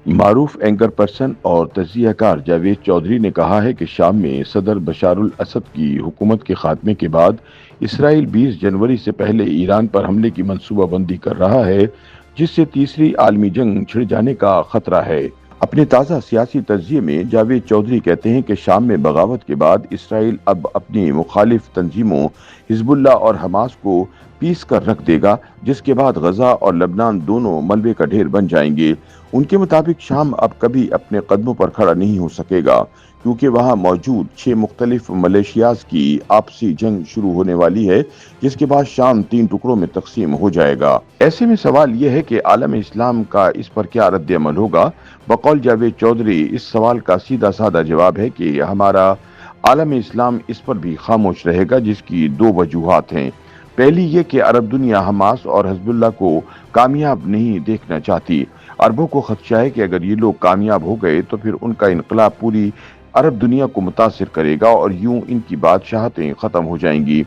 معروف anchor person اور تجزیہ کار جاوید چودھری نے کہا ہے کہ شام میں صدر بشار الاسد کی حکومت کے خاتمے کے بعد اسرائیل 20 جنوری سے پہلے ایران پر حملے کی منصوبہ بندی کر رہا ہے، جس سے تیسری عالمی جنگ چھڑ جانے کا خطرہ ہے۔ اپنے تازہ سیاسی تجزیے میں جاوید چودھری کہتے ہیں کہ شام میں بغاوت کے بعد اسرائیل اب اپنی مخالف تنظیموں حزب اللہ اور حماس کو پیس کر رکھ دے گا، جس کے بعد غزہ اور لبنان دونوں ملبے کا ڈھیر بن جائیں گے۔ ان کے مطابق شام اب کبھی اپنے قدموں پر کھڑا نہیں ہو سکے گا، کیونکہ وہاں موجود 6 مختلف ملیشیاز کی آپسی جنگ شروع ہونے والی ہے، جس کے بعد شام 3 ٹکڑوں میں تقسیم ہو جائے گا۔ ایسے میں سوال یہ ہے کہ عالم اسلام کا اس پر کیا رد عمل ہوگا؟ بقول جاوید چودھری، اس سوال کا سیدھا سادہ جواب ہے کہ ہمارا عالم اسلام اس پر بھی خاموش رہے گا، جس کی 2 وجوہات ہیں۔ پہلی یہ کہ عرب دنیا حماس اور حزب اللہ کو کامیاب نہیں دیکھنا چاہتی۔ عربوں کو خدشہ ہے کہ اگر یہ لوگ کامیاب ہو گئے تو پھر ان کا انقلاب پوری عرب دنیا کو متاثر کرے گا اور یوں ان کی بادشاہتیں ختم ہو جائیں گی۔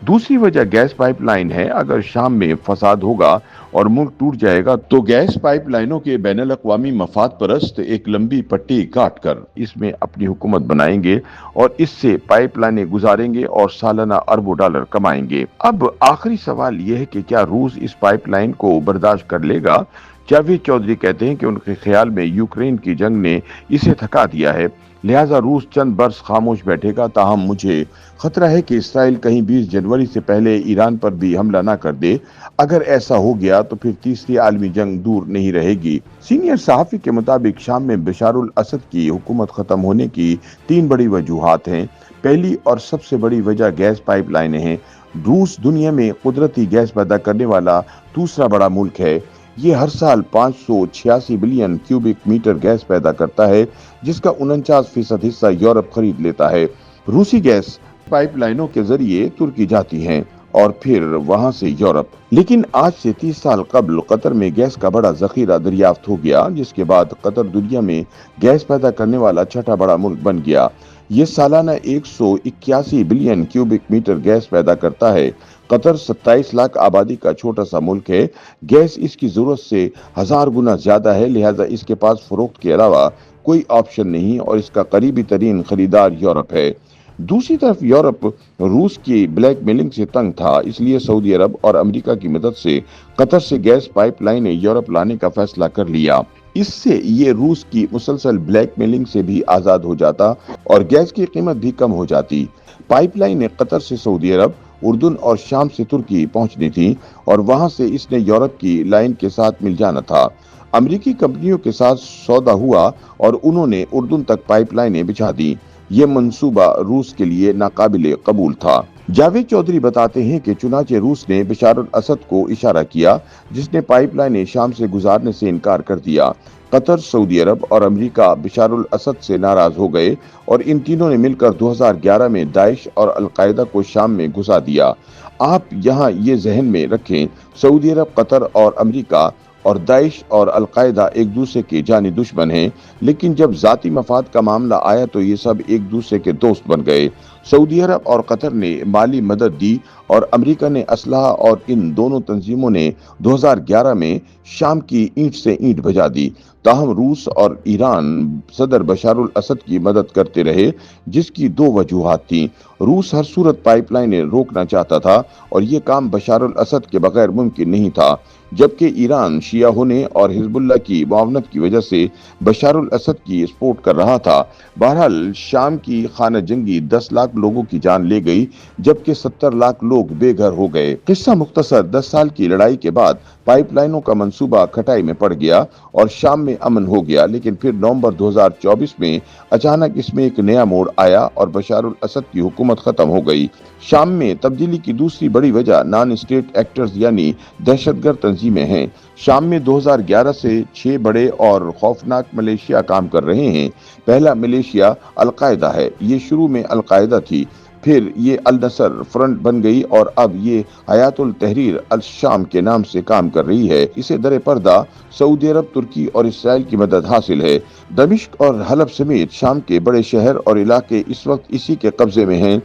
دوسری وجہ گیس پائپ لائن ہے۔ اگر شام میں فساد ہوگا اور ملک ٹوٹ جائے گا تو گیس پائپ لائنوں کے بین الاقوامی مفاد پرست ایک لمبی پٹی کاٹ کر اس میں اپنی حکومت بنائیں گے اور اس سے پائپ لائنیں گزاریں گے اور سالانہ اربوں ڈالر کمائیں گے۔ اب آخری سوال یہ ہے کہ کیا روس اس پائپ لائن کو برداشت کر لے گا؟ جاوید چودھری کہتے ہیں کہ ان کے خیال میں یوکرین کی جنگ نے اسے تھکا دیا ہے، لہٰذا روس چند برس خاموش بیٹھے گا۔ تاہم مجھے خطرہ ہے کہ اسرائیل کہیں 20 جنوری سے پہلے ایران پر بھی حملہ نہ کر دے۔ اگر ایسا ہو گیا تو پھر تیسری عالمی جنگ دور نہیں رہے گی۔ سینئر صحافی کے مطابق شام میں بشار الاسد کی حکومت ختم ہونے کی 3 بڑی وجوہات ہیں۔ پہلی اور سب سے بڑی وجہ گیس پائپ لائنیں ہیں۔ روس دنیا میں قدرتی گیس پیدا کرنے والا دوسرا بڑا ملک ہے۔ یہ ہر سال 586 بلین کیوبک میٹر گیس پیدا کرتا ہے، جس کا 49% حصہ یورپ خرید لیتا ہے۔ روسی گیس پائپ لائنوں کے ذریعے ترکی جاتی ہیں اور پھر وہاں سے یورپ۔ لیکن آج سے 30 سال قبل قطر میں گیس کا بڑا ذخیرہ دریافت ہو گیا، جس کے بعد قطر دنیا میں گیس پیدا کرنے والا چھٹا بڑا ملک بن گیا۔ یہ سالانہ 181 بلین کیوبک میٹر گیس پیدا کرتا ہے۔ قطر 27 لاکھ آبادی کا چھوٹا سا ملک ہے۔ گیس اس کی ضرورت سے 1000 گنا زیادہ ہے، لہٰذا اس کے پاس فروخت کے علاوہ کوئی آپشن نہیں اور اس کا قریبی ترین خریدار یورپ ہے۔ دوسری طرف یورپ روس کی بلیک میلنگ سے تنگ تھا، اس لیے سعودی عرب اور امریکہ کی مدد سے قطر سے گیس پائپ لائنیں یورپ لانے کا فیصلہ کر لیا۔ اس سے یہ روس کی مسلسل بلیک میلنگ سے بھی آزاد ہو جاتا اور گیس کی قیمت بھی کم ہو جاتی۔ پائپ لائنیں قطر سے سعودی عرب، اردن اور شام سے ترکی پہنچنی تھی اور وہاں سے اس نے یورپ کی لائن کے ساتھ مل جانا تھا۔ امریکی کمپنیوں کے ساتھ سودا ہوا اور انہوں نے اردن تک پائپ لائنیں بچھا دی۔ یہ منصوبہ روس کے لیے ناقابل قبول تھا۔ جاوید چودھری بتاتے ہیں کہ چنانچہ روس نے بشار الاسد کو اشارہ کیا، جس نے پائپ لائنیں شام سے گزارنے سے انکار کر دیا۔ قطر، سعودی عرب اور امریکہ بشار الاسد سے ناراض ہو گئے اور ان تینوں نے مل کر 2011 میں داعش اور القاعدہ کو شام میں گھسا دیا۔ آپ یہاں یہ ذہن میں رکھیں، سعودی عرب، قطر اور امریکہ اور داعش اور القاعدہ ایک دوسرے کے جانی دشمن ہیں، لیکن جب ذاتی مفاد کا معاملہ آیا تو یہ سب ایک دوسرے کے دوست بن گئے۔ سعودی عرب اور قطر نے مالی مدد دی اور امریکہ نے اسلحہ اور ان دونوں تنظیموں نے 2011 میں شام کی اینٹ سے اینٹ بجا دی۔ تاہم روس اور ایران صدر بشار الاسد کی مدد کرتے رہے، جس کی 2 وجوہات تھیں۔ روس ہر صورت پائپ لائنیں روکنا چاہتا تھا اور یہ کام بشار الاسد کے بغیر ممکن نہیں تھا، جبکہ ایران شیعہ ہونے اور حزب اللہ کی معاونت کی وجہ سے بشار الاسد کی سپورٹ کر رہا تھا۔ بہرحال شام کی خانہ جنگی 10 لاکھ لوگوں کی جان لے گئی، جبکہ 70 لاکھ لوگ بے گھر ہو گئے۔ قصہ مختصر، 10 سال کی لڑائی کے بعد پائپ لائنوں کا منصوبہ کھٹائی میں پڑ گیا اور شام میں امن ہو گیا، لیکن پھر نومبر 2024 میں اچانک اس میں ایک نیا موڑ آیا اور بشار الاسد کی حکومت ختم ہو گئی۔ شام میں تبدیلی کی دوسری بڑی وجہ نان اسٹیٹ ایکٹرز یعنی دہشت گرد تنظیمیں ہیں۔ شام میں 2011 سے 6 بڑے اور خوفناک ملیشیا کام کر رہے ہیں۔ پہلا ملیشیا القاعدہ ہے۔ یہ شروع میں القاعدہ تھی، پھر یہ النصر فرنٹ بن گئی اور اب یہ حیات التحریر الشام کے نام سے کام کر رہی ہے۔ اسے در پردہ سعودی عرب، ترکی اور اسرائیل کی مدد حاصل ہے۔ دمشق اور حلب سمیت شام کے بڑے شہر اور علاقے اس وقت اسی کے قبضے میں ہیں۔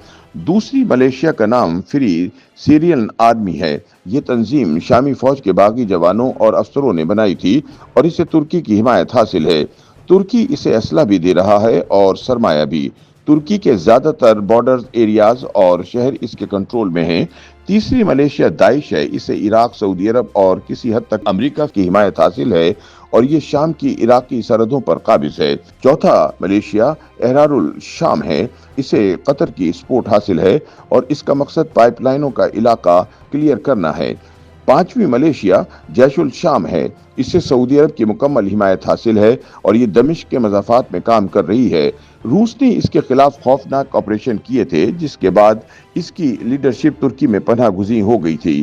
دوسری ملیشیا کا نام فری سیرین آرمی ہے۔ یہ تنظیم شامی فوج کے باغی جوانوں اور افسروں نے بنائی تھی اور اسے ترکی کی حمایت حاصل ہے۔ ترکی اسے اسلحہ بھی دے رہا ہے اور سرمایہ بھی۔ ترکی کے زیادہ تر بارڈر ایریاز اور شہر اس کے کنٹرول میں ہیں۔ تیسری ملیشیا داعش ہے۔ اسے عراق، سعودی عرب اور کسی حد تک امریکہ کی حمایت حاصل ہے اور یہ شام کی عراقی سرحدوں پر قابض ہے۔ چوتھا ملیشیا احرار الشام ہے۔ اسے قطر کی سپورٹ حاصل ہے اور اس کا مقصد پائپ لائنوں کا علاقہ کلیئر کرنا ہے۔ پانچویں ملیشیا جیش الشام ہے۔ اسے سعودی عرب کی مکمل حمایت حاصل ہے اور یہ دمشق کے مضافات میں کام کر رہی ہے۔ روس نے اس کے خلاف خوفناک آپریشن کیے تھے جس کے بعد اس کی لیڈرشپ ترکی میں پناہ گزین ہو گئی تھی۔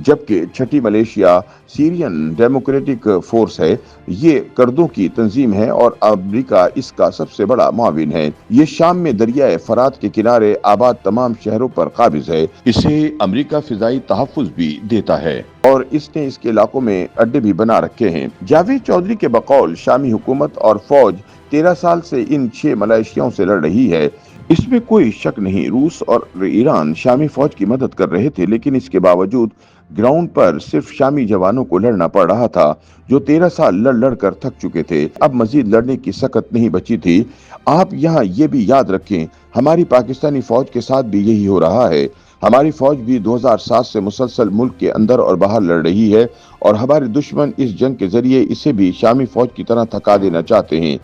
جبکہ چھٹی ملیشیا سیرین ڈیموکریٹک فورس ہے۔ یہ کردوں کی تنظیم ہے اور امریکہ اس کا سب سے بڑا معاون ہے۔ یہ شام میں دریائے فرات کے کنارے آباد تمام شہروں پر قابض ہے۔ اسے امریکہ فضائی تحفظ بھی دیتا ہے اور اس نے اس کے علاقوں میں اڈے بھی بنا رکھے ہیں۔ جاوید چودھری کے بقول شامی حکومت اور فوج 13 سال سے ان 6 ملیشیاؤں سے لڑ رہی ہے۔ اس میں کوئی شک نہیں، روس اور ایران شامی فوج کی مدد کر رہے تھے، لیکن اس کے باوجود گراؤنڈ پر صرف شامی جوانوں کو لڑنا پڑ رہا تھا جو 13 سال لڑ کر تھک چکے تھے۔ اب مزید لڑنے کی سکت نہیں بچی تھی۔ آپ یہاں یہ بھی یاد رکھیں، ہماری پاکستانی فوج کے ساتھ بھی یہی ہو رہا ہے۔ ہماری فوج بھی 2007 سے مسلسل ملک کے اندر اور باہر لڑ رہی ہے اور ہمارے دشمن اس جنگ کے ذریعے اسے بھی شامی فوج کی طرح تھکا دینا چاہتے ہیں۔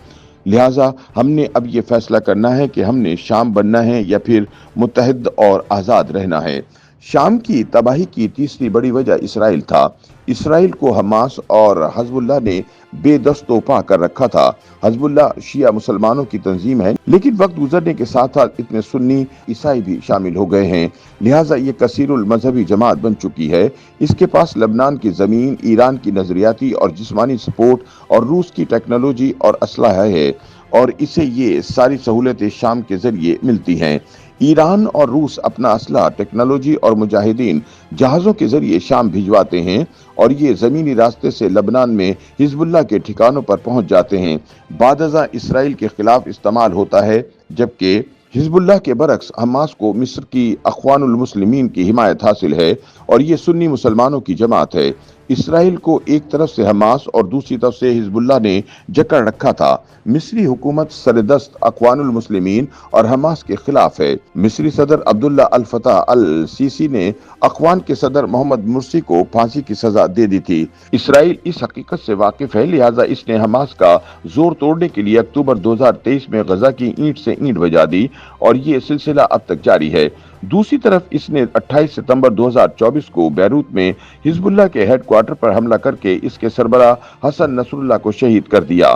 لہٰذا ہم نے اب یہ فیصلہ کرنا ہے کہ ہم نے شام بننا ہے یا پھر متحد اور آزاد رہنا ہے۔ شام کی تباہی کی تیسری بڑی وجہ اسرائیل تھا۔ اسرائیل کو حماس اور حزب اللہ نے بے دست و پا کر رکھا تھا۔ حزب اللہ شیعہ مسلمانوں کی تنظیم ہے، لیکن وقت گزرنے کے ساتھ ساتھ اتنے سنی عیسائی بھی شامل ہو گئے ہیں، لہٰذا یہ کثیر المذہبی جماعت بن چکی ہے۔ اس کے پاس لبنان کی زمین، ایران کی نظریاتی اور جسمانی سپورٹ اور روس کی ٹیکنالوجی اور اسلحہ ہے اور اسے یہ ساری سہولتیں شام کے ذریعے ملتی ہیں۔ ایران اور روس اپنا اسلحہ، ٹیکنالوجی اور مجاہدین جہازوں کے ذریعے شام بھجواتے ہیں اور یہ زمینی راستے سے لبنان میں حزب اللہ کے ٹھکانوں پر پہنچ جاتے ہیں۔ بعد ازاں اسرائیل کے خلاف استعمال ہوتا ہے، جبکہ حزب اللہ کے برعکس حماس کو مصر کی اخوان المسلمین کی حمایت حاصل ہے اور یہ سنی مسلمانوں کی جماعت ہے۔ اسرائیل کو ایک طرف سے حماس اور دوسری طرف سے حزب اللہ نے جکڑ رکھا تھا۔ مصری حکومت سردست اخوان المسلمین اور حماس کے خلاف ہے۔ مصری صدر عبداللہ الفتاح السیسی نے اخوان کے صدر محمد مرسی کو پھانسی کی سزا دے دی تھی۔ اسرائیل اس حقیقت سے واقف ہے، لہٰذا اس نے حماس کا زور توڑنے کے لیے اکتوبر 2023 میں غزہ کی اینٹ سے اینٹ بجا دی اور یہ سلسلہ اب تک جاری ہے۔ دوسری طرف اس نے 28 ستمبر 2024 کو بیروت میں حزب اللہ کے ہیڈ کوارٹر پر حملہ کر کے اس کے سربراہ حسن نصر اللہ کو شہید کر دیا۔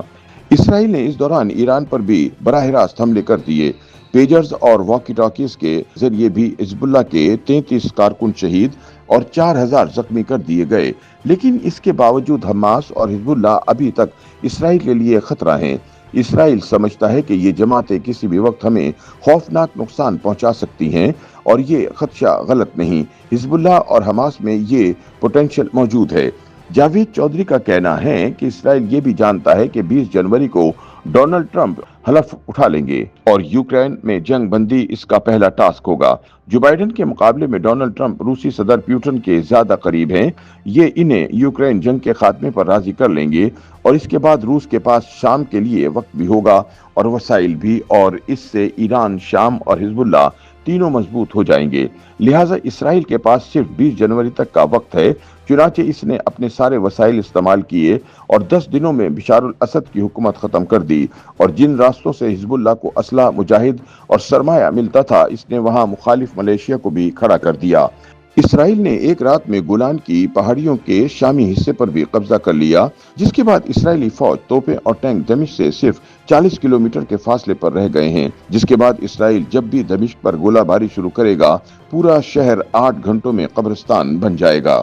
اسرائیل نے اس دوران ایران پر بھی براہ راست حملے کر دیے۔ پیجرز اور واکی ٹاکیز کے ذریعے بھی حزب اللہ کے 33 کارکن شہید اور 4000 زخمی کر دیے گئے، لیکن اس کے باوجود حماس اور حزب اللہ ابھی تک اسرائیل کے لیے خطرہ ہیں۔ اسرائیل سمجھتا ہے کہ یہ جماعتیں کسی بھی وقت ہمیں خوفناک نقصان پہنچا سکتی ہیں اور یہ خدشہ غلط نہیں۔ حزب اللہ اور حماس میں یہ پوٹینشل موجود ہے۔ جاوید چودھری کا کہنا ہے کہ اسرائیل یہ بھی جانتا ہے کہ 20 جنوری کو ڈونلڈ ٹرمپ حلف اٹھا لیں گے اور یوکرین میں جنگ بندی اس کا پہلا ٹاسک ہوگا۔ جو بائیڈن کے مقابلے میں ڈونلڈ ٹرمپ روسی صدر پیوٹن کے زیادہ قریب ہیں، یہ انہیں یوکرین جنگ کے خاتمے پر راضی کر لیں گے اور اس کے بعد روس کے پاس شام کے لیے وقت بھی ہوگا اور وسائل بھی، اور اس سے ایران، شام اور حزب اللہ تینوں مضبوط ہو جائیں گے۔ لہٰذا اسرائیل کے پاس صرف 20 جنوری تک کا وقت ہے، چنانچہ اس نے اپنے سارے وسائل استعمال کیے اور 10 دنوں میں بشار الاسد کی حکومت ختم کر دی اور جن راستوں سے حزب اللہ کو اسلحہ، مجاہد اور سرمایہ ملتا تھا، اس نے وہاں مخالف ملیشیا کو بھی کھڑا کر دیا۔ اسرائیل نے ایک رات میں گولان کی پہاڑیوں کے شامی حصے پر بھی قبضہ کر لیا، جس کے بعد اسرائیلی فوج، توپیں اور ٹینک دمشق سے صرف 40 کلومیٹر کے فاصلے پر رہ گئے ہیں، جس کے بعد اسرائیل جب بھی دمشق پر گولہ باری شروع کرے گا، پورا شہر 8 گھنٹوں میں قبرستان بن جائے گا۔